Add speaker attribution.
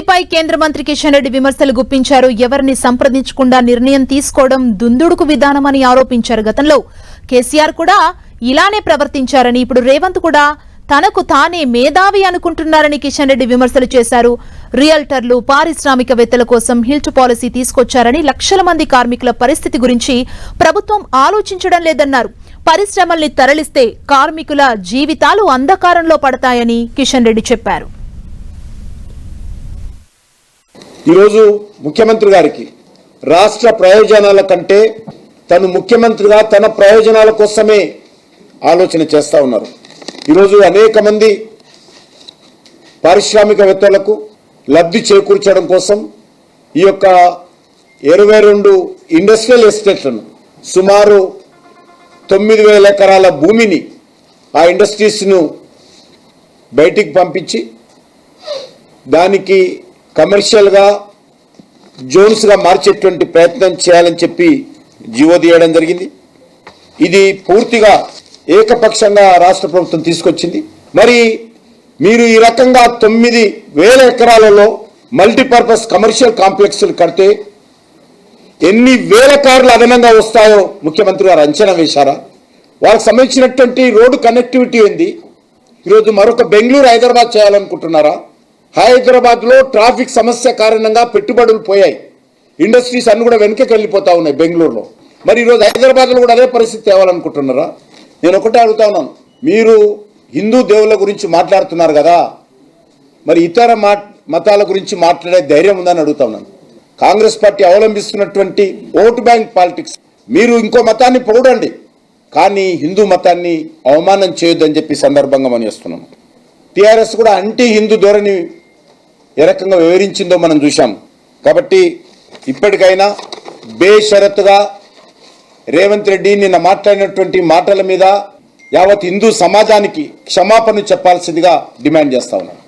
Speaker 1: టీటీడీపై కేంద్ర మంత్రి కిషన్ రెడ్డి విమర్శలు గుప్పించారు. ఎవరిని సంప్రదించకుండా నిర్ణయం తీసుకోవడం దుందుడుకు విధానమని ఆరోపించారు. గతంలో కేసీఆర్ కూడా ఇలానే ప్రవర్తించారని, ఇప్పుడు రేవంత్ కూడా తనకు తానే మేధావి అనుకుంటున్నారని కిషన్ రెడ్డి విమర్శలు చేశారు. రియల్టర్లు, పారిశ్రామికవేత్తల కోసం హిల్ట్ పాలసీ తీసుకొచ్చారని, లక్షల మంది కార్మికుల పరిస్థితి గురించి ప్రభుత్వం ఆలోచించడం లేదన్నారు. పరిశ్రమల్ని తరలిస్తే కార్మికుల జీవితాలు అంధకారంలో పడతాయని కిషన్ రెడ్డి చెప్పారు.
Speaker 2: ఈరోజు ముఖ్యమంత్రి గారికి రాష్ట్ర ప్రయోజనాల కంటే తను ముఖ్యమంత్రిగా తన ప్రయోజనాల కోసమే ఆలోచన చేస్తూ ఉన్నారు. ఈరోజు అనేక మంది పారిశ్రామికవేత్తలకు లబ్ధి చేకూర్చడం కోసం ఈ యొక్క 22 ఇండస్ట్రియల్ ఎస్టేట్లను సుమారు 9,000 ఎకరాల భూమిని ఆ ఇండస్ట్రీస్ను బయటికి పంపించి దానికి కమర్షియల్గా జోన్స్గా మార్చేటువంటి ప్రయత్నం చేయాలని చెప్పి జీవో తీయడం జరిగింది. ఇది పూర్తిగా ఏకపక్షంగా రాష్ట్ర ప్రభుత్వం తీసుకొచ్చింది. మరి మీరు ఈ రకంగా 9,000 ఎకరాలలో మల్టీపర్పస్ కమర్షియల్ కాంప్లెక్స్లు కడితే ఎన్ని వేల కార్లు అదనంగా వస్తాయో ముఖ్యమంత్రి గారు అంచనా వేశారా? వాళ్ళకి సంబంధించినటువంటి రోడ్డు కనెక్టివిటీ ఏంది? ఈరోజు మరొక బెంగళూరు, హైదరాబాద్ చేయాలనుకుంటున్నారా? హైదరాబాద్లో ట్రాఫిక్ సమస్య కారణంగా పెట్టుబడులు పోయాయి. ఇండస్ట్రీస్ అన్ని కూడా వెనకకి వెళ్ళిపోతా ఉన్నాయి బెంగళూరులో. మరి ఈరోజు హైదరాబాద్లో కూడా అదే పరిస్థితి తేవాలనుకుంటున్నారా? నేను ఒకటే అడుగుతా ఉన్నాను, మీరు హిందూ దేవుళ్ళ గురించి మాట్లాడుతున్నారు కదా, మరి ఇతర మతాల గురించి మాట్లాడే ధైర్యం ఉందని అడుగుతా ఉన్నాను. కాంగ్రెస్ పార్టీ అవలంబిస్తున్నటువంటి ఓటు బ్యాంక్ పాలిటిక్స్, మీరు ఇంకో మతాన్ని పొగడండి కానీ హిందూ మతాన్ని అవమానం చేయొద్దని చెప్పి సందర్భంగా మనం చేస్తున్నాము. టీఆర్ఎస్ కూడా యాంటీ హిందూ ధోరణి ఏ రకంగా వివరించిందో మనం చూసాం. కాబట్టి ఇప్పటికైనా బేషరతుగా రేవంత్ రెడ్డి నిన్న మాట్లాడినటువంటి మాటల మీద యావత్ హిందూ సమాజానికి క్షమాపణ చెప్పాల్సిందిగా డిమాండ్ చేస్తా ఉన్నాను.